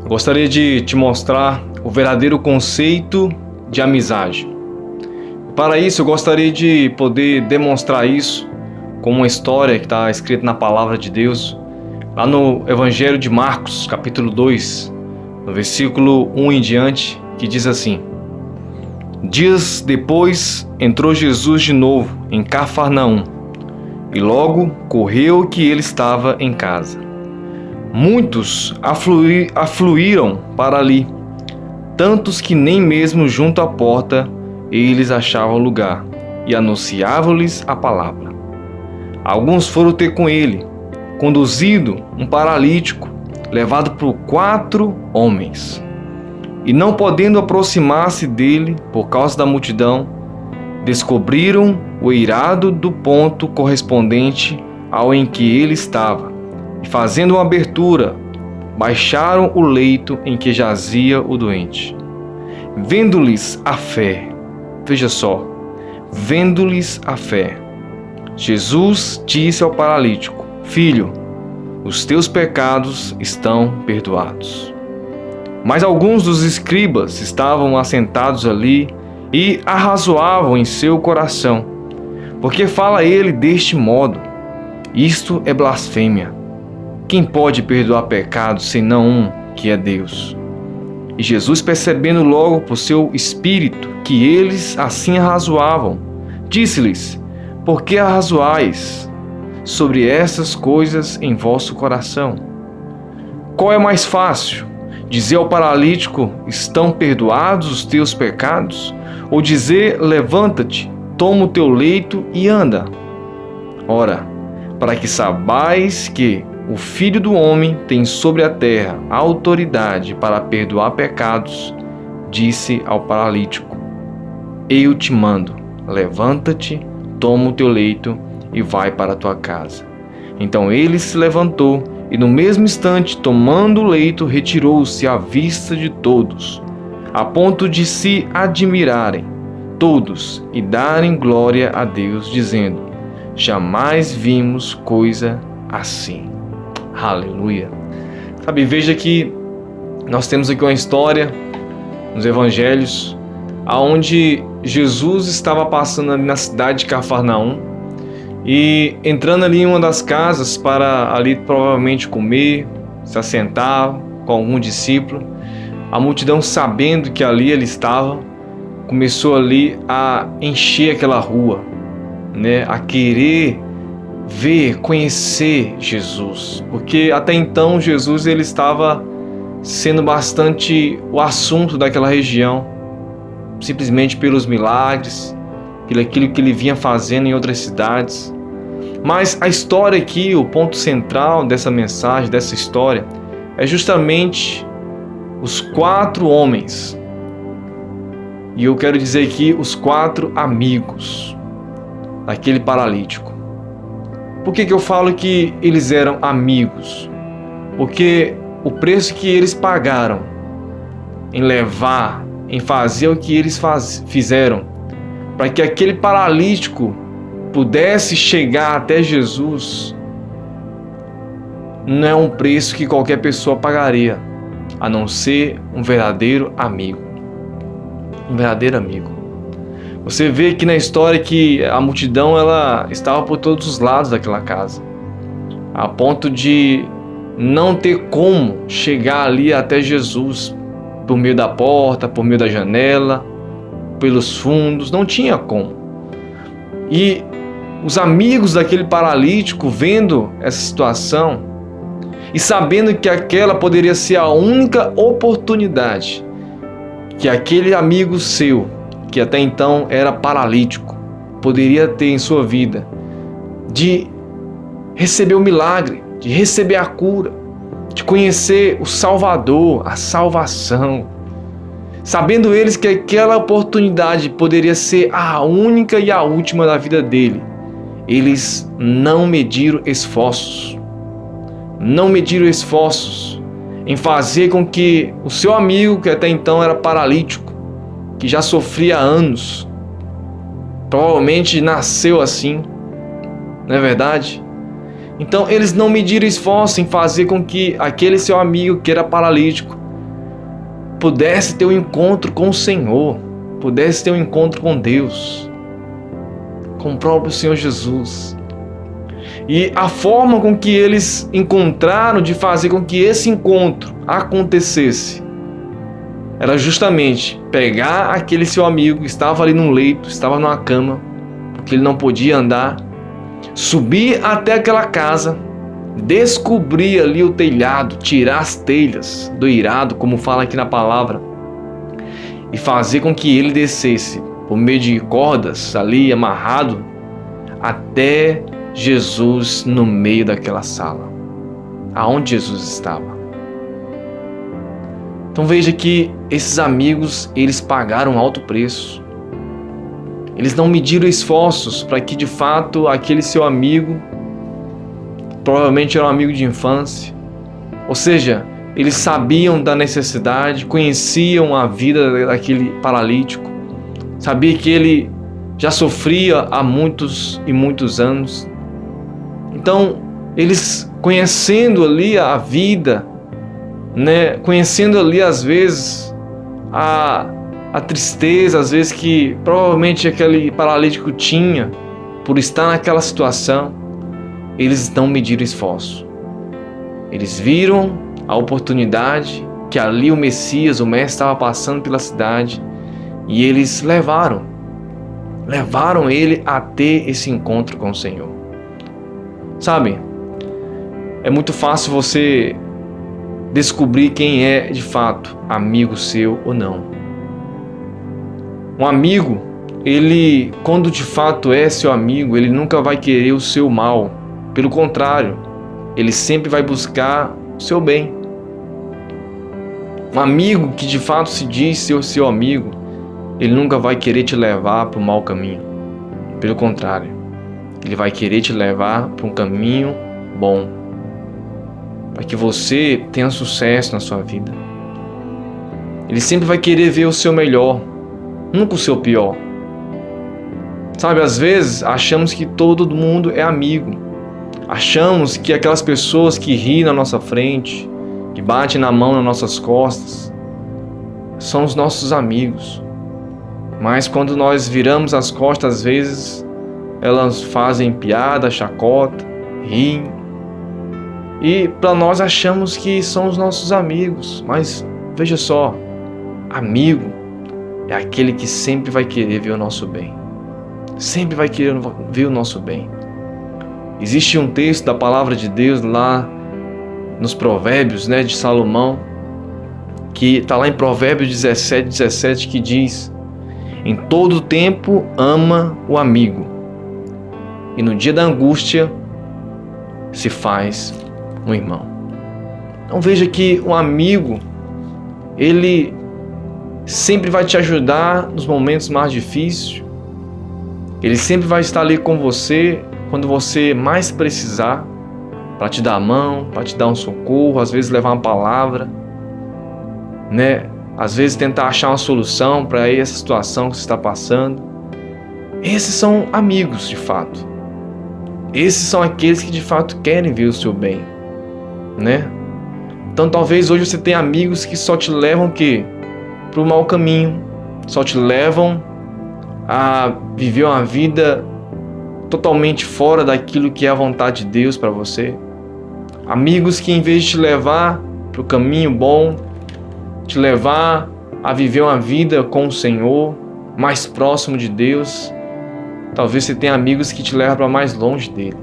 Eu gostaria de te mostrar o verdadeiro conceito de amizade. Para isso, eu gostaria de poder demonstrar isso com uma história que está escrita na Palavra de Deus, lá no Evangelho de Marcos, capítulo 2, no versículo 1 em diante, que diz assim: Dias depois entrou Jesus de novo em Cafarnaum, e logo correu que ele estava em casa. Muitos afluíram para ali, tantos que nem mesmo junto à porta eles achavam lugar, e anunciavam-lhes a palavra. Alguns foram ter com ele, conduzido um paralítico, levado por 4 homens. E não podendo aproximar-se dele por causa da multidão, descobriram o eirado do ponto correspondente ao em que ele estava, e fazendo uma abertura, baixaram o leito em que jazia o doente. Vendo-lhes a fé, veja só, vendo-lhes a fé, Jesus disse ao paralítico: Filho, os teus pecados estão perdoados. Mas alguns dos escribas estavam assentados ali e arrazoavam em seu coração: Porque fala ele deste modo? Isto é blasfêmia. Quem pode perdoar pecados senão um, que é Deus? E Jesus, percebendo logo por seu espírito que eles assim arrazoavam, disse-lhes: Por que arrazoais sobre essas coisas em vosso coração? Qual é mais fácil? Dizer ao paralítico: Estão perdoados os teus pecados? Ou dizer: Levanta-te, toma o teu leito e anda? Ora, para que saibais que o Filho do Homem tem sobre a terra autoridade para perdoar pecados, disse ao paralítico: Eu te mando, levanta-te, toma o teu leito e vai para a tua casa. Então ele se levantou e no mesmo instante, tomando o leito, retirou-se à vista de todos, a ponto de se admirarem todos e darem glória a Deus, dizendo: Jamais vimos coisa assim. Aleluia. Sabe, veja que nós temos aqui uma história nos evangelhos aonde Jesus estava passando ali na cidade de Cafarnaum e entrando ali em uma das casas para ali provavelmente comer, se assentar com algum discípulo. A multidão, sabendo que ali ele estava, começou ali a encher aquela rua, a querer ver, conhecer Jesus, porque até então Jesus ele estava sendo bastante o assunto daquela região, simplesmente pelos milagres, pelo aquilo que ele vinha fazendo em outras cidades. Mas a história aqui, o ponto central dessa mensagem, dessa história, é justamente os 4 homens. E eu quero dizer aqui os 4 amigos daquele paralítico. Por que eu falo que eles eram amigos? Porque o preço que eles pagaram em levar, em fazer o que eles fizeram, para que aquele paralítico pudesse chegar até Jesus, não é um preço que qualquer pessoa pagaria, a não ser um verdadeiro amigo. Um verdadeiro amigo. Você vê que na história que a multidão ela estava por todos os lados daquela casa, a ponto de não ter como chegar ali até Jesus por meio da porta, por meio da janela, pelos fundos, não tinha como. E os amigos daquele paralítico, vendo essa situação e sabendo que aquela poderia ser a única oportunidade que aquele amigo seu, que até então era paralítico, poderia ter em sua vida, de receber o milagre, de receber a cura, de conhecer o Salvador, a salvação. Sabendo eles que aquela oportunidade poderia ser a única e a última da vida dele, eles não mediram esforços. Não mediram esforços em fazer com que o seu amigo, que até então era paralítico, que já sofria há anos, provavelmente nasceu assim, não é verdade? Então eles não mediram esforço em fazer com que aquele seu amigo que era paralítico pudesse ter um encontro com o Senhor, pudesse ter um encontro com Deus, com o próprio Senhor Jesus. E a forma com que eles encontraram de fazer com que esse encontro acontecesse era justamente pegar aquele seu amigo que estava ali num leito, estava numa cama, porque ele não podia andar, subir até aquela casa, descobrir ali o telhado, tirar as telhas do eirado, como fala aqui na palavra, e fazer com que ele descesse por meio de cordas ali amarrado até Jesus no meio daquela sala, aonde Jesus estava. Então veja que esses amigos, eles pagaram alto preço. Eles não mediram esforços para que de fato aquele seu amigo, provavelmente era um amigo de infância, ou seja, eles sabiam da necessidade, conheciam a vida daquele paralítico, sabia que ele já sofria há muitos e muitos anos. Então, eles conhecendo ali a vida, né, conhecendo ali às vezes a tristeza, às vezes que provavelmente aquele paralítico tinha por estar naquela situação, eles não mediram esforço. Eles viram a oportunidade que ali o Messias, o Mestre, estava passando pela cidade e eles levaram ele a ter esse encontro com o Senhor. Sabe, é muito fácil você descobrir quem é de fato amigo seu ou não. Um amigo, ele, quando de fato é seu amigo, ele nunca vai querer o seu mal. Pelo contrário, ele sempre vai buscar o seu bem. Um amigo que de fato se diz ser o seu amigo, ele nunca vai querer te levar para o mau caminho. Pelo contrário, ele vai querer te levar para um caminho bom, para que você tenha sucesso na sua vida. Ele sempre vai querer ver o seu melhor, nunca o seu pior. Sabe, às vezes achamos que todo mundo é amigo. Achamos que aquelas pessoas que riem na nossa frente, que batem na mão nas nossas costas, são os nossos amigos. Mas quando nós viramos as costas, às vezes elas fazem piada, chacota, riem. E para nós achamos que são os nossos amigos. Mas veja só, amigo é aquele que sempre vai querer ver o nosso bem. Sempre vai querer ver o nosso bem. Existe um texto da palavra de Deus lá nos Provérbios, né, de Salomão, que está lá em Provérbios 17, que diz: em todo tempo ama o amigo, e no dia da angústia se faz um irmão. Então veja que um amigo, ele sempre vai te ajudar nos momentos mais difíceis. Ele sempre vai estar ali com você quando você mais precisar, para te dar a mão, para te dar um socorro, às vezes levar uma palavra, né? Às vezes tentar achar uma solução para essa situação que você está passando. Esses são amigos de fato. Esses são aqueles que de fato querem ver o seu bem, né? Então talvez hoje você tenha amigos que só te levam o quê? Para o mau caminho, só te levam a viver uma vida totalmente fora daquilo que é a vontade de Deus para você. Amigos que em vez de te levar para o caminho bom, te levar a viver uma vida com o Senhor, mais próximo de Deus, talvez você tenha amigos que te levam para mais longe dele,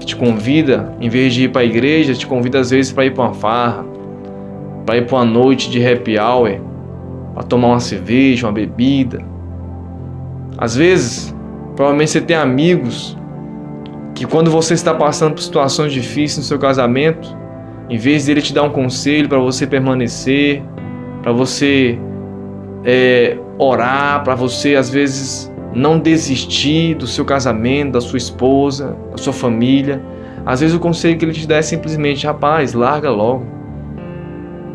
que te convida, em vez de ir para a igreja, te convida às vezes para ir para uma farra, para ir para uma noite de happy hour, para tomar uma cerveja, uma bebida. Às vezes, provavelmente você tem amigos que quando você está passando por situações difíceis no seu casamento, em vez dele te dar um conselho para você permanecer, para você orar, para você às vezes não desistir do seu casamento, da sua esposa, da sua família, às vezes o conselho que ele te dá é simplesmente: rapaz, larga logo.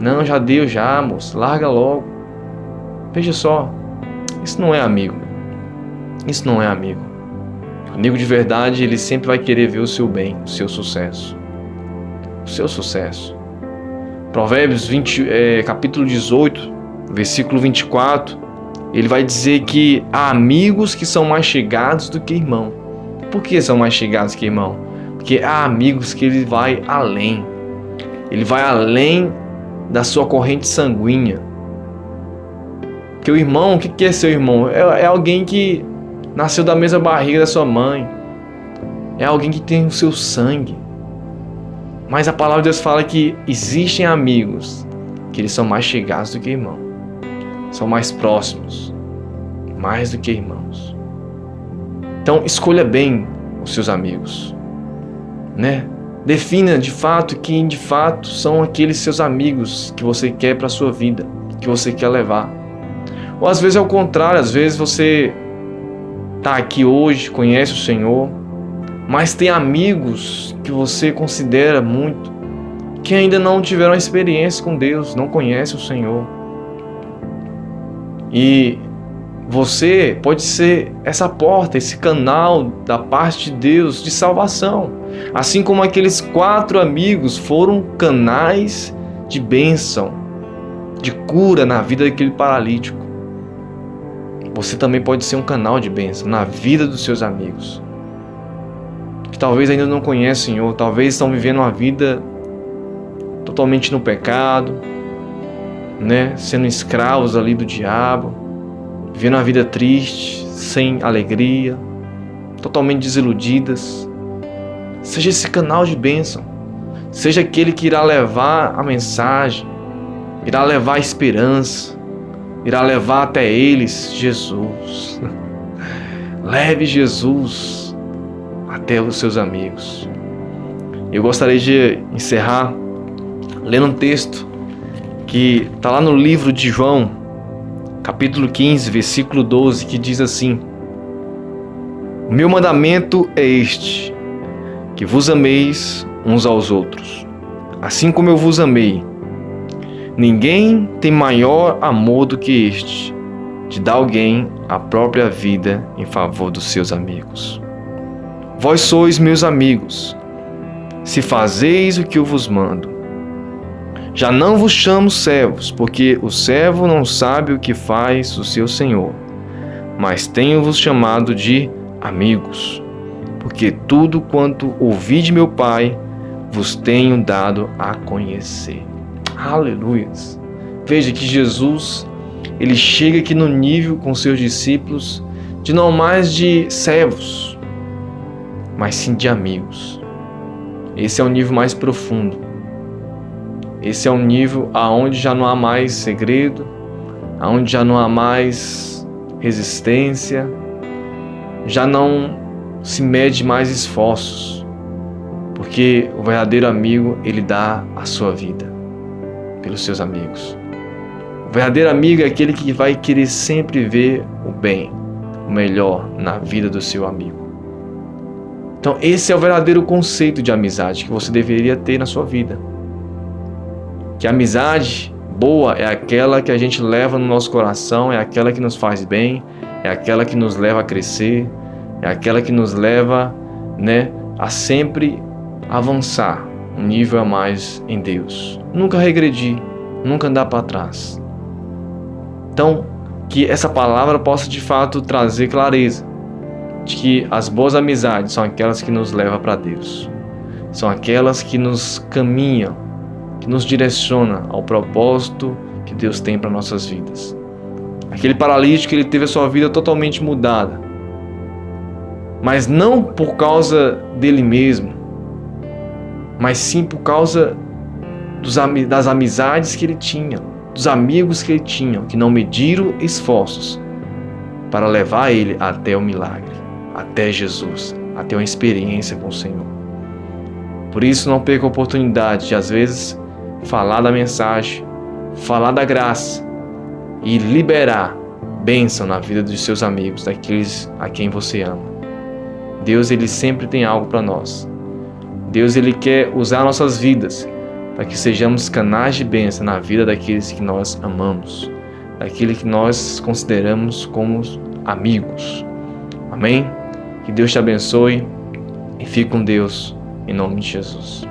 Não, já deu já, moço, larga logo. Veja só, isso não é amigo. Isso não é amigo. Amigo de verdade, ele sempre vai querer ver o seu bem, o seu sucesso. O seu sucesso. Provérbios capítulo 18, versículo 24, ele vai dizer que há amigos que são mais chegados do que irmão. Por que são mais chegados que irmão? Porque há amigos que ele vai além. Ele vai além da sua corrente sanguínea. Porque o irmão, o que é seu irmão? É alguém que nasceu da mesma barriga da sua mãe. É alguém que tem o seu sangue. Mas a palavra de Deus fala que existem amigos que eles são mais chegados do que irmão. São mais próximos. Mais do que irmãos. Então escolha bem os seus amigos. Né? Defina de fato quem de fato são aqueles seus amigos que você quer para a sua vida, que você quer levar. Ou às vezes é o contrário, às vezes você está aqui hoje, conhece o Senhor, mas tem amigos que você considera muito, que ainda não tiveram experiência com Deus, não conhecem o Senhor. E você pode ser essa porta, esse canal da parte de Deus de salvação. Assim como aqueles 4 amigos foram canais de bênção, de cura na vida daquele paralítico. Você também pode ser um canal de bênção na vida dos seus amigos, que talvez ainda não conhecem o Senhor, talvez estão vivendo uma vida totalmente no pecado, né? Sendo escravos ali do diabo, vivendo uma vida triste, sem alegria, totalmente desiludidas. Seja esse canal de bênção, seja aquele que irá levar a mensagem, irá levar a esperança, irá levar até eles Jesus. Leve Jesus até os seus amigos. Eu gostaria de encerrar lendo um texto que está lá no livro de João, capítulo 15, versículo 12, que diz assim: O meu mandamento é este, que vos ameis uns aos outros, assim como eu vos amei. Ninguém tem maior amor do que este, de dar alguém a própria vida em favor dos seus amigos. Vós sois meus amigos, se fazeis o que eu vos mando. Já não vos chamo servos, porque o servo não sabe o que faz o seu senhor, mas tenho-vos chamado de amigos, porque tudo quanto ouvi de meu Pai vos tenho dado a conhecer. Aleluia! Veja que Jesus, ele chega aqui no nível com seus discípulos de não mais de servos, mas sim de amigos. Esse é o nível mais profundo. Esse é um nível aonde já não há mais segredo, aonde já não há mais resistência, já não se mede mais esforços, porque o verdadeiro amigo, ele dá a sua vida pelos seus amigos. O verdadeiro amigo é aquele que vai querer sempre ver o bem, o melhor na vida do seu amigo. Então esse é o verdadeiro conceito de amizade que você deveria ter na sua vida. Que a amizade boa é aquela que a gente leva no nosso coração, é aquela que nos faz bem, é aquela que nos leva a crescer, é aquela que nos leva, a sempre avançar um nível a mais em Deus. Nunca regredir, nunca andar para trás. Então, que essa palavra possa de fato trazer clareza de que as boas amizades são aquelas que nos levam para Deus. São aquelas que nos caminham, que nos direciona ao propósito que Deus tem para nossas vidas. Aquele paralítico, ele teve a sua vida totalmente mudada, mas não por causa dele mesmo, mas sim por causa das amizades que ele tinha, dos amigos que ele tinha, que não mediram esforços para levar ele até o milagre, até Jesus, até uma experiência com o Senhor. Por isso, não perca a oportunidade de, às vezes, falar da mensagem, falar da graça e liberar bênção na vida dos seus amigos, daqueles a quem você ama. Deus, ele sempre tem algo para nós. Deus, ele quer usar nossas vidas para que sejamos canais de bênção na vida daqueles que nós amamos, daqueles que nós consideramos como amigos. Amém? Que Deus te abençoe e fique com Deus, em nome de Jesus.